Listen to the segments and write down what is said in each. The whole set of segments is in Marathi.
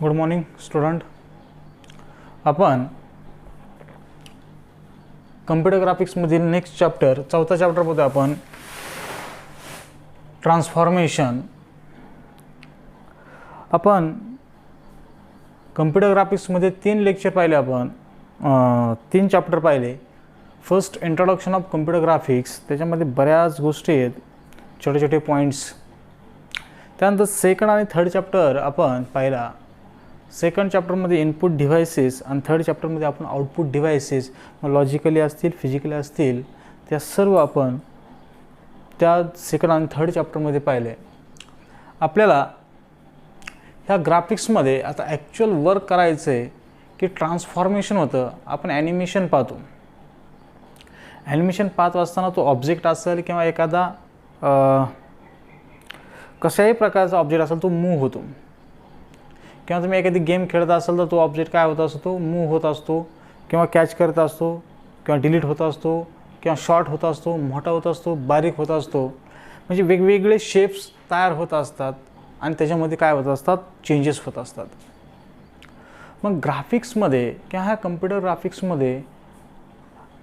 Good morning student. आपण कम्प्युटर ग्राफिक्समधील नेक्स्ट चॅप्टर चौथा चॅप्टर बघतो आपण ट्रान्सफॉर्मेशन. आपण कम्प्युटर ग्राफिक्समध्ये 3 लेक्चर पाहिले, आपण 3 चॅप्टर पाहिले. First introduction of computer graphics, त्याच्यामध्ये बऱ्याच गोष्टी आहेत, छोटे छोटे पॉईंट्स. त्यानंतर सेकंड आणि थर्ड चॅप्टर आपण पाहिला. सेकंड चॅप्टरमध्ये इनपुट डिव्हाइसेस आणि थर्ड चॅप्टरमध्ये आपण आउटपुट डिव्हाइसेस, लॉजिकली असतील फिजिकली असतील, त्या सर्व आपण त्या सेकंड आणि थर्ड चॅप्टरमध्ये पाहिले. आपल्याला ह्या ग्राफिक्समध्ये आता ॲक्च्युअल वर्क करायचं आहे की ट्रान्सफॉर्मेशन होतं. आपण ॲनिमेशन पाहतो. ॲनिमेशन पाहत असताना तो ऑब्जेक्ट असेल किंवा एखादा कशाही प्रकारचा ऑब्जेक्ट असेल तो मूव्ह होतो, किंवा तुम्ही एखादी गेम खेळत असाल तर तो ऑब्जेक्ट काय होत असतो, तो मूव्ह होत असतो, किंवा कॅच करत असतो, किंवा डिलीट होत असतो, किंवा शॉर्ट होत असतो, मोठा होत असतो, बारीक होत असतो. म्हणजे वेगवेगळे शेप्स तयार होत असतात आणि त्याच्यामध्ये काय होत असतात, चेंजेस होत असतात. मग ग्राफिक्समध्ये किंवा ह्या कम्प्युटर ग्राफिक्समध्ये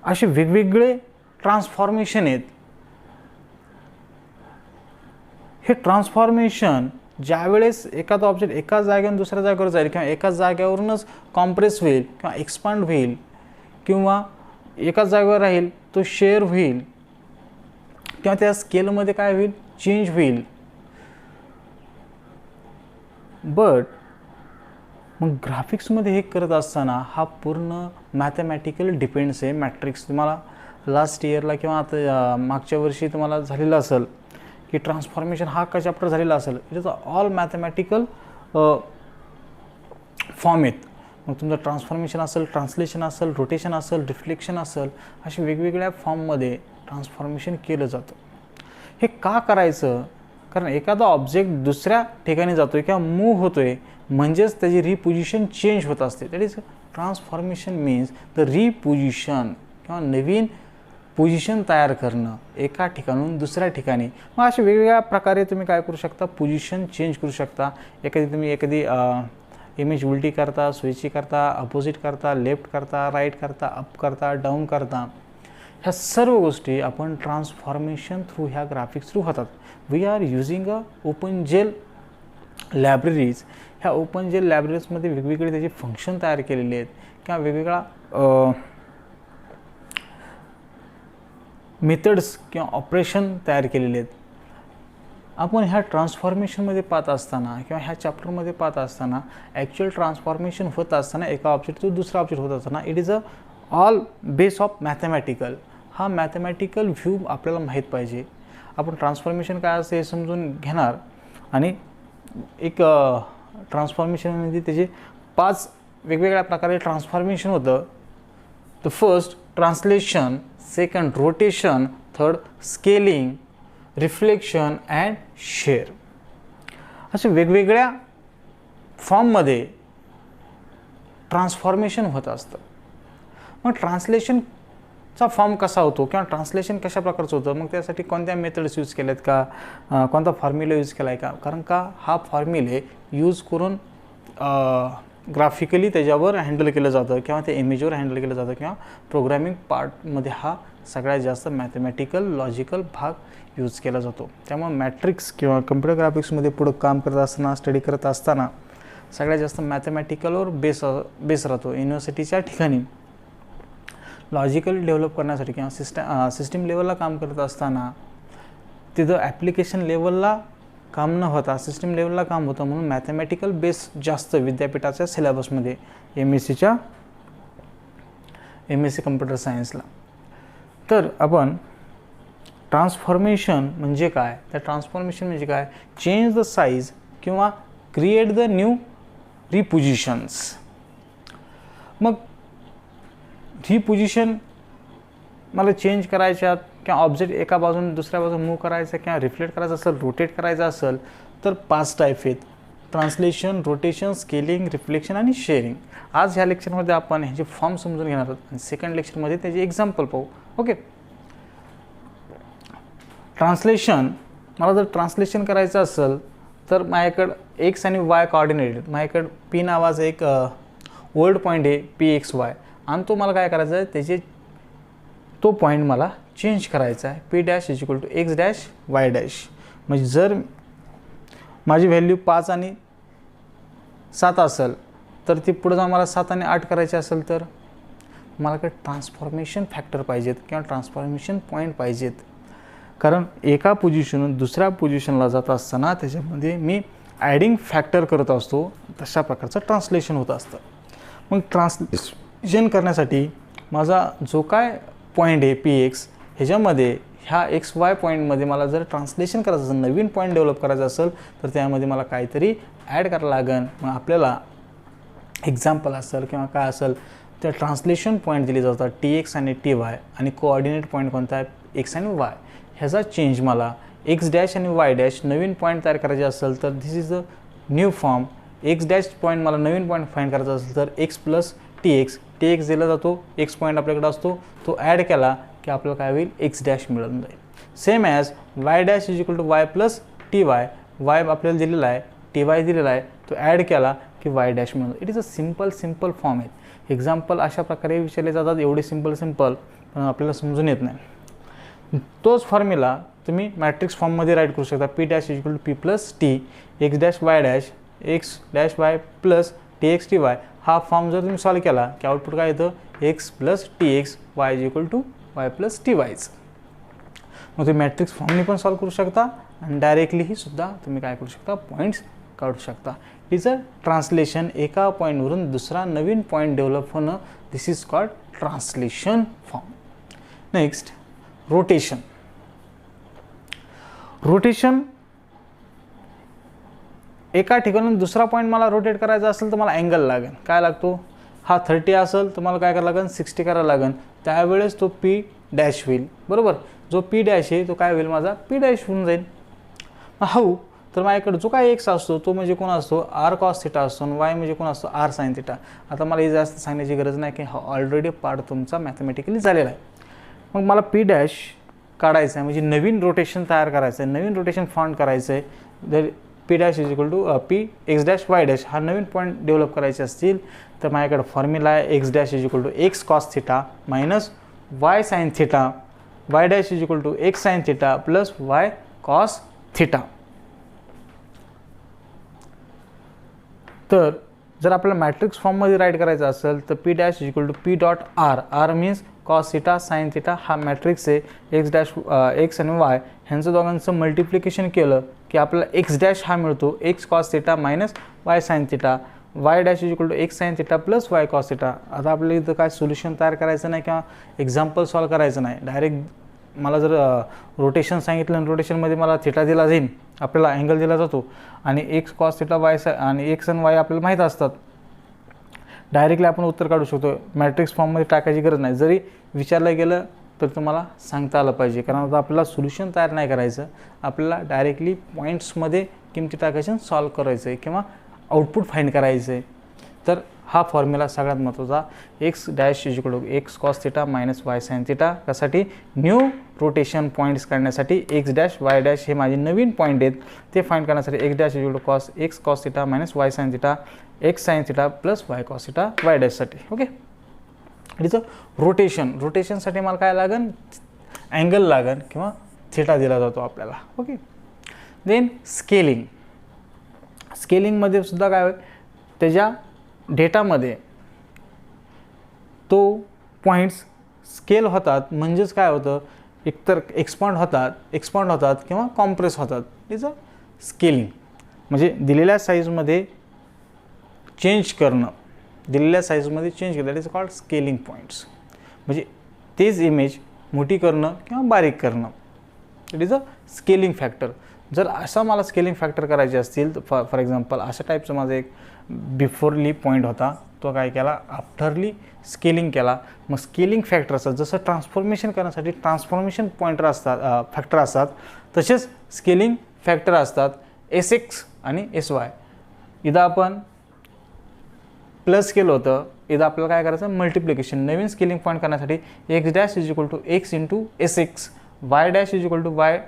असे वेगवेगळे ट्रान्सफॉर्मेशन आहेत. हे ट्रान्सफॉर्मेशन ज्यावेळेस एखादा ऑब्जेक्ट एका जागेवरून दुसऱ्या जागेवर जाईल, किंवा एका जागेवरूनच कॉम्प्रेस होईल किंवा एक्सपांड होईल, किंवा एका जागेवर राहील तो शेअर होईल, किंवा त्या स्केलमध्ये काय होईल, चेंज होईल. बट मग ग्राफिक्समध्ये हे करत असताना हा पूर्ण मॅथमॅटिकल डिपेंड्स आहे. मॅट्रिक्स तुम्हाला लास्ट इयरला किंवा आता मागच्या वर्षी तुम्हाला झालेलं असेल की ट्रान्सफॉर्मेशन हा का चॅप्टर झालेला असेल. It is all mathematical form आहेत. मग तुमचं ट्रान्सफॉर्मेशन असेल, ट्रान्सलेशन असेल, रोटेशन असेल, रिफ्लेक्शन असेल, अशा वेगवेगळ्या फॉर्ममध्ये ट्रान्सफॉर्मेशन केलं जातं. हे का करायचं? कारण एखादा ऑब्जेक्ट दुसऱ्या ठिकाणी जातो आहे किंवा मूव्ह होतो आहे, म्हणजेच त्याची रिपोजिशन चेंज होत असते. That is transformation means the reposition, किंवा नवीन पोझिशन तयार करणं एका ठिकाणून दुसऱ्या ठिकाणी. मग अशा वेगवेगळ्या प्रकारे तुम्ही काय करू शकता, पोझिशन चेंज करू शकता. तुम्ही एखादी इमेज उलटी करता, स्विची करता, अपोजिट करता, लेफ्ट करता, राईट करता, अप करता, डाऊन करता. ह्या सर्व गोष्टी आपण ट्रान्सफॉर्मेशन थ्रू ह्या ग्राफिक्स थ्रू होतात. We are using OpenGL libraries. ह्या ओपन जेल लायब्ररीजमध्ये वेगवेगळे त्याचे फंक्शन तयार केलेले आहेत, किंवा वेगवेगळा मेथड्स किंवा ऑपरेशन तयार केलेले आहेत. आपण ह्या ट्रान्सफॉर्मेशनमध्ये पाहत असताना किंवा ह्या चॅप्टरमध्ये पाहत असताना ॲक्च्युअल ट्रान्सफॉर्मेशन होत असताना एका ऑब्जेक्ट टू दुसरा ऑब्जेक्ट होत असताना it is all base of mathematical. हा मॅथमॅटिकल व्ह्यू आपल्याला माहीत पाहिजे. आपण ट्रान्सफॉर्मेशन काय असते हे समजून घेणार, आणि एक ट्रान्सफॉर्मेशनमध्ये त्याचे 5 वेगवेगळ्या प्रकारे ट्रान्सफॉर्मेशन होतं. The first translation, second rotation, third scaling, reflection and share. असे वेगवेगळ्या फॉर्ममध्ये ट्रान्सफॉर्मेशन होत असतं. मग ट्रान्सलेशनचा फॉर्म कसा होतो, किंवा ट्रान्सलेशन कशा प्रकारचं होतं, मग त्यासाठी कोणत्या मेथड्स यूज केल्यात का, कोणता फॉर्म्युला यूज केला आहे का. कारण का हा फॉर्म्युले यूज करून ग्राफिकली त्याच्यावर हँडल केलं जातं, किंवा त्या इमेजवर हँडल केलं जातं, किंवा प्रोग्रॅमिंग पार्टमध्ये हा सगळ्यात जास्त मॅथमॅटिकल लॉजिकल भाग यूज केला जातो. त्यामुळे मॅट्रिक्स किंवा कम्प्युटर ग्राफिक्समध्ये पुढं काम करत असताना, स्टडी करत असताना सगळ्यात जास्त मॅथमॅटिकलवर बेस राहतो. युनिव्हर्सिटीच्या ठिकाणी लॉजिकल डेव्हलप करण्यासाठी किंवा सिस्टीम लेवलला काम करत असताना तिथं ॲप्लिकेशन लेवलला काम न होता सिस्टीम लेवलला काम होतं, म्हणून मॅथमॅटिकल बेस जास्त विद्यापीठाच्या सिलेबसमध्ये MSc कम्प्युटर सायन्सला. तर आपण ट्रान्सफॉर्मेशन म्हणजे काय, त्या ट्रान्सफॉर्मेशन म्हणजे काय, चेंज द साईज किंवा क्रिएट द न्यू रिपोजिशन्स. मग रिपोजिशन मला चेंज करायच्यात, किंवा ऑब्जेक्ट एका बाजून दुसऱ्या बाजून मूव्ह करायचं, किंवा रिफ्लेक्ट करायचं असेल, रोटेट करायचं असेल, तर 5 टाईप आहेत: ट्रान्सलेशन, रोटेशन, स्केलिंग, रिफ्लेक्शन आणि शेअरिंग. आज ह्या लेक्चरमध्ये आपण ह्याचे फॉर्म समजून घेणार आहोत, आणि सेकंड लेक्चरमध्ये त्याचे एक्झाम्पल पाहू. ओके. ट्रान्सलेशन, मला जर ट्रान्सलेशन करायचं असेल तर माझ्याकडं एक्स आणि वाय कोऑर्डिनेटेड, माझ्याकडं पी नावाचा एक ओल्ड पॉईंट आहे पी एक्स वाय, आणि तो मला काय करायचा आहे, त्याचे तो पॉईंट मला चेंज करायचा आहे. P dash is equal to X dash Y dash. म्हणजे जर माझी व्हॅल्यू 5 आणि 7 असेल तर ती पुढे जाऊन मला 7 आणि 8 करायचे असेल तर मला काही ट्रान्सफॉर्मेशन फॅक्टर पाहिजेत किंवा ट्रान्सफॉर्मेशन पॉईंट पाहिजेत. कारण एका पोझिशनहून दुसऱ्या पोझिशनला जात असताना त्याच्यामध्ये मी ॲडिंग फॅक्टर करत असतो, तशा प्रकारचं ट्रान्सलेशन होत असतं. मग ट्रान्सलेशन करण्यासाठी माझा जो काय पॉईंट आहे पी एक्स, ह्याच्यामध्ये ह्या एक्स वाय पॉईंटमध्ये मला जर ट्रान्सलेशन करायचं असेल, नवीन पॉईंट डेव्हलप करायचं असेल तर त्यामध्ये मला काहीतरी ॲड करायला लागेल. मग आपल्याला एक्झाम्पल असेल किंवा काय असेल त्या ट्रान्सलेशन पॉईंट दिले जातात टी एक्स आणि टी वाय, आणि कोऑर्डिनेट पॉईंट कोणता आहे एक्स आणि वाय. ह्याचा चेंज मला एक्स डॅश आणि वाय डॅश नवीन पॉईंट तयार करायचे असेल तर this is a new form. X dash point मला नवीन पॉईंट फाईंड करायचा असेल तर एक्स प्लस टी एक्स दिला जातो, एक्स पॉईंट आपल्याकडे असतो, तो ॲड केला की आपल्याला काय होईल एक्स डॅश मिळून जाईल. Same as Y dash is equal to Y plus T Y आपल्याला दिलेला आहे, टी वाय दिलेला आहे, तो ॲड केला की वाय डॅश मिळून. It is a simple form आहे. एक्झाम्पल अशा प्रकारे विचारले जातात, एवढे सिम्पल पण आपल्याला समजून येत नाही. तोच फॉर्म्युला तुम्ही मॅट्रिक्स फॉर्ममध्ये राईट करू शकता. P dash is equal to P plus T X dash Y dash X dash Y plus T X T Y. हा फॉर्म जर तुम्ही सॉल्व केला की आउटपुट काय येतं X plus T X Y is equal to Y plus T वायच. मग तुम्ही मॅट्रिक्स फॉर्मनी पण सॉल्व करू शकता आणि डायरेक्टलीही सुद्धा तुम्ही काय करू शकता पॉईंट्स काढू शकता. Is a translation. एका पॉईंटवरून दुसरा नवीन पॉईंट डेव्हलप होणं, this is called translation form. Next rotation. एका ठिकाणून दुसरा पॉईंट मला रोटेट करायचा असेल तर मला अँगल लागेल. काय लागतो, हा 30 असेल तर मला काय करायला लागेल 60 करायला लागेल. त्यावेळेस तो पी डॅश होईल, बरोबर. जो पी डॅश आहे तो काय होईल माझा पी डॅश होऊन जाईल. हाऊ तर माझ्याकडे जो काय एक्स असतो तो म्हणजे कोण असतो आर कॉस थिटा असतो, आणि वाय म्हणजे कोण असतो आर साइन थिटा. आता मला हे जास्त सांगण्याची गरज नाही की हा ऑलरेडी पार्ट तुमचा मॅथमॅटिकली झालेला आहे. मग मला पी डॅश काढायचं आहे, म्हणजे नवीन रोटेशन तयार करायचं आहे, नवीन रोटेशन फाउंड करायचं आहे. जर P dash is equal to P X dash Y dash हा नवीन पॉईंट डेव्हलप करायचे असतील तर माझ्याकडे फॉर्म्युला आहे X dash is equal to X cos theta minus Y sine theta, Y dash is equal to X sine theta plus Y cos theta. तर जर आपल्याला मॅट्रिक्स फॉर्ममध्ये राईट करायचं असेल तर P dash is equal to P dot R means cos theta sine theta. हा मॅट्रिक्स आहे. एक्स आणि वाय ह्यांचं दोघांचं मल्टिप्लिकेशन केलं की आपल्याला एक्स डॅश हा मिळतो X cos theta minus Y sine theta. Y dash is equal to X sine theta plus Y cos theta. आता आपल्याला इथं काय सोल्युशन तयार करायचं नाही किंवा एक्झाम्पल सॉल्व करायचं नाही, डायरेक्ट मला जर रोटेशन सांगितलं आणि रोटेशनमध्ये मला थिटा दिला जाईल, आपल्याला अँगल दिला जातो आणि एक्स कॉस थिटा वाय आणि एक्स आणि वाय आपल्याला माहीत असतात, डायरेक्टली आपण उत्तर काढू शकतो. मॅट्रिक्स फॉर्ममध्ये टाकायची गरज नाही. जरी विचारलं गेलं तर तुम्हाला सांगता आलं पाहिजे, कारण आता आपल्याला सोल्युशन तयार नाही करायचं, आपल्याला डायरेक्टली पॉईंट्समध्ये किमती टाकायचं सॉल्व करायचं आहे किंवा आउटपुट फाइंड करायचं आहे. तर हा फॉर्म्युला सगळ्यात महत्त्वाचा. X dash is equal to X cos theta minus Y sine theta. त्यासाठी न्यू रोटेशन पॉईंट्स काढण्यासाठी एक्स डॅश वाय डॅश हे माझे नवीन पॉईंट आहेत ते फाइंड करण्यासाठी X dash is equal to X cos theta minus Y sine theta X sine theta plus Y cos theta Y डॅशसाठी. Okay, it's a rotation. रोटेशनसाठी मला काय लागेल अँगल लागेल किंवा थिटा दिला जातो आपल्याला. Okay, then scaling. स्केलिंगमध्ये सुद्धा काय होईल त्याच्या डेटामध्ये तो पॉईंट्स स्केल होतात, म्हणजेच काय होतं एकतर एक्सपांड होतात किंवा कॉम्प्रेस होतात. Is a scaling. म्हणजे दिलेल्या साईजमध्ये चेंज करणं, that is called scaling points. म्हणजे तेच इमेज मोठी करणं किंवा बारीक करणं, it is a scaling factor. जर असा मला स्केलिंग फॅक्टर करायचे असतील तर फॉर एक्झाम्पल अशा टाईपचं माझं एक बिफोरली पॉईंट होता, तो काय केला आफ्टरली स्केलिंग केला. मग स्केलिंग फॅक्टर असतात, जसं ट्रान्सफॉर्मेशन करण्यासाठी ट्रान्सफॉर्मेशन पॉईंटर असतात फॅक्टर असतात, तसेच स्केलिंग फॅक्टर असतात एस एक्स आणि एस वाय. इथं आपण प्लस केलं होतं, इथं आपल्याला काय करायचं मल्टिप्लिकेशन. नवीन स्केलिंग पॉईंट करण्यासाठी X dash is equal to X into S X, Y dash is equal to Y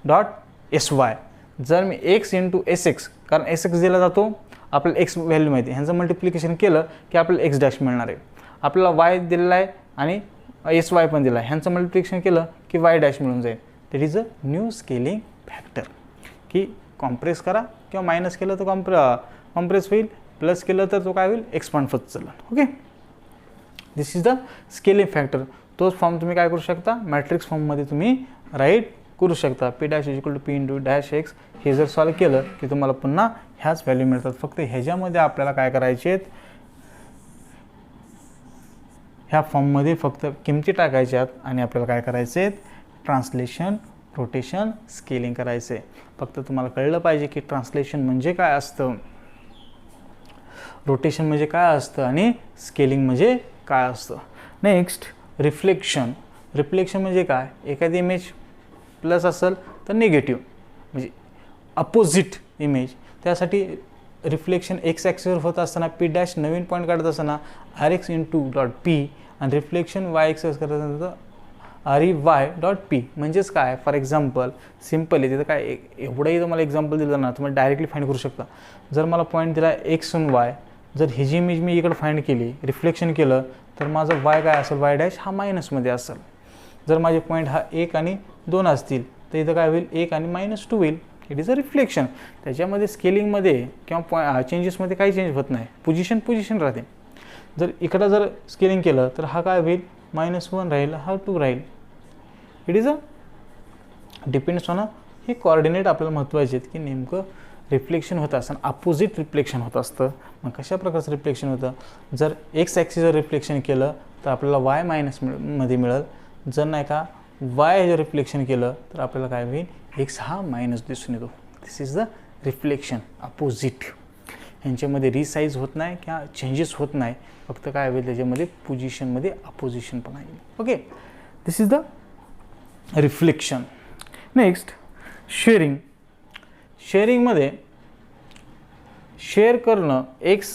dot S Y. जर मी एक्स इंटू एस एक्स, कारण एस एक्स दिला जातो आपल्याला एक्स व्हॅल्यू माहिती आहे, ह्यांचं मल्टिप्लिकेशन केलं की आपल्याला एक्स डॅश मिळणार आहे. आपल्याला वाय दिलेला आहे आणि एस वाय पण दिला आहे, ह्यांचं मल्टिप्लिकेशन केलं की वाय डॅश मिळून जाईल. That is a new scaling factor. की कॉम्प्रेस करा किंवा मायनस केलं तर कॉम्प्रेस होईल, प्लस केलं तर तो काय होईल, एक्सपांड होत चालेल. Okay, this is the scaling factor. तोच फॉर्म तुम्ही काय करू शकता, मॅट्रिक्स फॉर्ममध्ये तुम्ही राईट करू शकता. P dash is equal to P into dash X. हे जर सॉल्व केलं की तुम्हाला पुन्हा ह्याच व्हॅल्यू मिळतात. फक्त ह्याच्यामध्ये आपल्याला काय करायचे आहेत, ह्या फॉर्ममध्ये फक्त किमती टाकायच्या आहेत आणि आपल्याला काय करायचे आहेत, ट्रान्सलेशन, रोटेशन, स्केलिंग करायचे. फक्त तुम्हाला कळलं पाहिजे की ट्रान्सलेशन म्हणजे काय असतं, रोटेशन म्हणजे काय असतं आणि स्केलिंग म्हणजे काय असतं. Next, reflection. रिफ्लेक्शन म्हणजे काय, एखादी इमेज प्लस असेल तर निगेटिव्ह म्हणजे अपोजिट इमेज. त्यासाठी रिफ्लेक्शन एक्स ॲक्सिसवर होत असताना पी डॅश नवीन पॉईंट काढत असताना R X into dot P, आणि रिफ्लेक्शन वाय एक्स करत असताना R E Y dot P. म्हणजेच काय, फॉर एक्झाम्पल सिम्पल आहे, तिथं काय एवढंही तुम्हाला एक्झाम्पल दिलं ना, तुम्हाला डायरेक्टली फाइंड करू शकता. जर मला पॉईंट दिला एक्स आणि वाय, जर ही जी इमेज मी इकडं फाइंड केली, रिफ्लेक्शन केलं, तर माझं वाय काय असेल, वाय डॅश हा मायनसमध्ये असेल. जर माझे पॉईंट हा 1 आणि 2 असतील तर इथं काय होईल, 1 आणि -2 होईल. It is a reflection. त्याच्यामध्ये स्केलिंगमध्ये किंवा चेंजेसमध्ये काही चेंज होत नाही, पोझिशन राहते. जर इकडं जर स्केलिंग केलं तर हा काय होईल, -1 राहील, हा 2 राहील. It is a depends on हे कोऑर्डिनेट आपल्याला महत्त्वाचे आहेत की नेमकं रिफ्लेक्शन होतं असतं, अपोजिट रिफ्लेक्शन होत असतं. मग कशा प्रकारचं रिफ्लेक्शन होतं, जर एक्स ॲक्सिसवर रिफ्लेक्शन केलं तर आपल्याला वाय मध्ये मिळेल. जर नाही का वाय ह्याचं रिफ्लेक्शन केलं तर आपल्याला काय होईल, एक्स हा मायनस दिसून येतो. दिस इज द रिफ्लेक्शन, अपोजिट. ह्यांच्यामध्ये रिसाईज होत नाही किंवा चेंजेस होत नाही, फक्त काय होईल त्याच्यामध्ये पोझिशनमध्ये अपोजिशन पण आहे. Okay, this is the reflection. Next, shearing. शेअरिंगमध्ये शेअर करणं, एक्स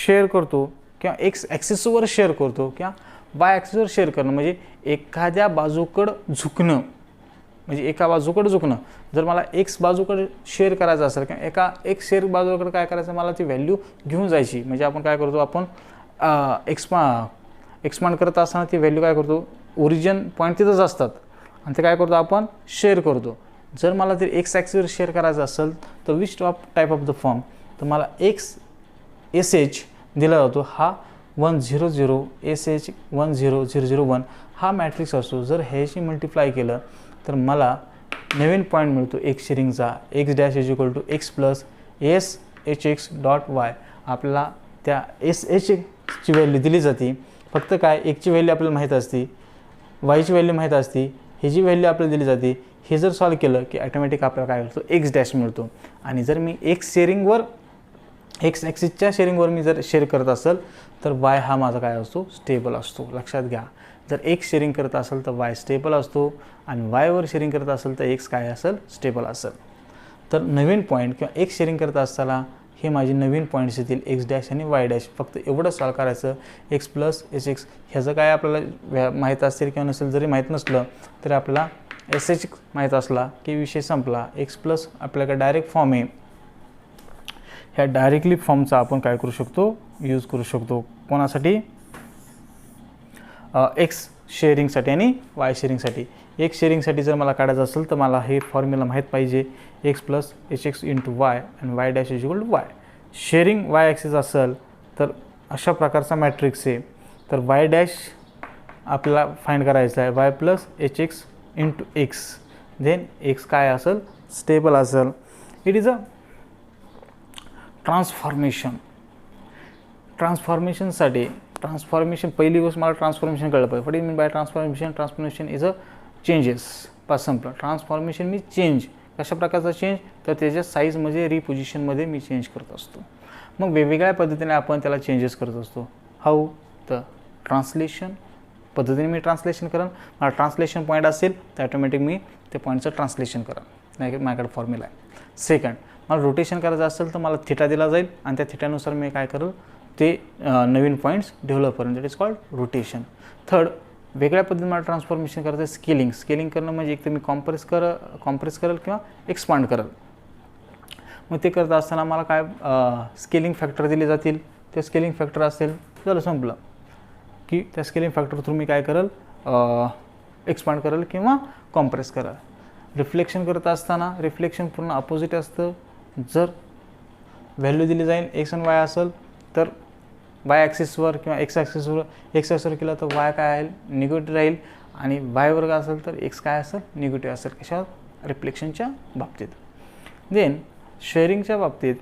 शेअर करतो किंवा एक्स ॲक्सिसवर शेअर करतो किंवा वाय ॲक्सिसवर शेअर करणं म्हणजे एखाद्या बाजूकडं झुकणं, म्हणजे एका बाजूकडं झुकणं. जर मला एक्स बाजूकडे शेअर करायचं असेल किंवा एक शेअर बाजूकडे काय करायचं, मला ती व्हॅल्यू घेऊन जायची. म्हणजे आपण काय करतो, आपण एक्सपांड करत असताना ती व्हॅल्यू काय करतो, ओरिजिन पॉईंट तिथंच असतात आणि ते काय करतो, आपण शेअर करतो. जर मला ते एक्स ॲक्सिसवर शेअर करायचं असेल तर which type of the form, तर मला एक्स एस एच दिला जातो. हा 100 SH 10001 हा मॅट्रिक्स असतो. जर ह्याशी मल्टिप्लाय केलं तर मला नवीन पॉईंट मिळतो एक्स शेअरिंगचा, X dash is equal to X plus S H X dot Y. आपल्याला त्या एस एच ची व्हॅल्यू दिली जाते. फक्त काय, एकची व्हॅल्यू आपल्याला माहीत असते, वायची व्हॅल्यू माहीत असते, ह्याची व्हॅल्यू आपल्याला दिली जाते. हे जर सॉल्व केलं की ॲटोमॅटिक आपल्याला काय मिळतो, एक्स डॅश मिळतो. आणि जर मी एक्स शेअरिंगवर, एक्स ॲक्सिसच्या शेअरिंगवर मी जर शेअर करत असेल तर वाय हा माझा काय असतो, स्टेबल असतो. लक्षात घ्या, जर एक्स शेअरिंग करत असेल तर वाय स्टेबल असतो आणि वायवर शेअरिंग करत असेल तर एक्स काय असेल, स्टेबल असेल. तर नवीन पॉईंट किंवा एक्स शेअरिंग करत असताना हे माझे नवीन पॉईंट्स येतील, एक्स डॅश आणि वाय डॅश. फक्त एवढं सॉल्व करायचं, एक्स प्लस एस एक्स. ह्याचं काय आपल्याला माहीत असेल किंवा नसेल, जरी माहीत नसलं तरी आपला एस एच माहीत असला की विषय संपला. एक्स प्लस आपल्याकडे डायरेक्ट फॉर्म आहे, ह्या डायरेक्टली फॉर्मचा आपण काय करू शकतो, यूज करू शकतो. कोणासाठी, एक्स शेअरिंगसाठी आणि वाय शेअरिंगसाठी. एक्स शेअरिंगसाठी जर मला काढायचं असेल तर मला हे फॉर्म्युला माहीत पाहिजे, X plus H X into Y आणि Y dash is equal to Y. Shearing Y axis असेल तर अशा प्रकारचा मॅट्रिक्स आहे. तर वाय डॅश आपल्याला फाइंड करायचा आहे, Y plus H X into X. Then X काय असेल, स्टेबल असेल. It is a transformation. ट्रान्सफॉर्मेशनसाठी पहिली गोष्ट मला ट्रान्सफॉर्मेशन कळलं पाहिजे. What is mean by transformation. Transformation is a changes. पास संपलं. ट्रान्सफॉर्मेशन मी चेंज. कशा प्रकारचा चेंज, तर त्याच्या साईजमध्ये, रिपोजिशनमध्ये मी चेंज करत असतो. मग वेगवेगळ्या पद्धतीने आपण त्याला चेंजेस करत असतो. हाऊ, तर ट्रान्सलेशन पद्धतीने मी ट्रान्सलेशन करेन. मला ट्रान्सलेशन पॉईंट असेल तर ॲटोमॅटिक मी त्या पॉईंटचं ट्रान्सलेशन करेन. नाही माझ्याकडे फॉर्म्युला आहे. सेकंड, मला रोटेशन करायचं असेल तर मला थिटा दिला जाईल आणि त्या थिटानुसार मी काय करेल, ते नवीन पॉईंट्स डेव्हलप करेन. That is called rotation. Third, वेगळ्या पद्धतीने मला ट्रान्सफॉर्मेशन करायचं आहे, स्केलिंग. स्केलिंग करणं म्हणजे एक तर मी कॉम्प्रेस करेल किंवा एक्सपांड करेल. मग ते करत असताना मला काय स्केलिंग फॅक्टर दिले जातील, ते स्केलिंग फॅक्टर असेल झालं संपलं की त्या स्केलिंग फॅक्टर थ्रू मी काय करेल, एक्सपांड करेल किंवा कॉम्प्रेस करेल. रिफ्लेक्शन करत असताना रिफ्लेक्शन पूर्ण अपोजिट असतं. जर व्हॅल्यू दिली जाईल एक्स आणि वाय असेल तर वाय ॲक्सिसवर किंवा एक्स ॲक्सिसवर केलं तर वाय काय राहील, निगेटिव्ह राहील, आणि वायवर काय असेल तर एक्स काय असेल, निगेटिव्ह असेल. कशा रिफ्लेक्शनच्या बाबतीत. देन शेअरिंगच्या बाबतीत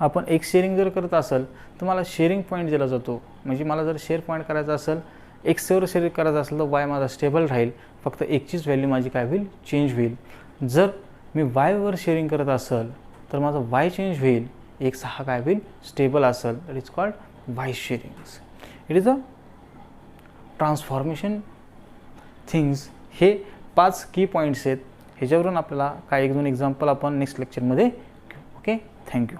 आपण एक शेअरिंग जर करत असेल तर मला शेअरिंग पॉईंट दिला जातो. म्हणजे मला जर शेअर पॉईंट करायचा असेल, एक्सवर शेअर करायचं असेल तर वाय माझा स्टेबल राहील, फक्त एक्सचीच व्हॅल्यू माझी काय होईल, चेंज होईल. जर मी वायवर शेअरिंग करत असेल तर माझा वाय चेंज होईल, एक्स हा काय होईल, स्टेबल असेल. That is called Y shearings. It is a transformation things. हे 5 की पॉईंट्स आहेत. ह्याच्यावरून आपल्याला काही 1-2 एक्झाम्पल आपण नेक्स्ट लेक्चरमध्ये घेऊ. Okay, thank you.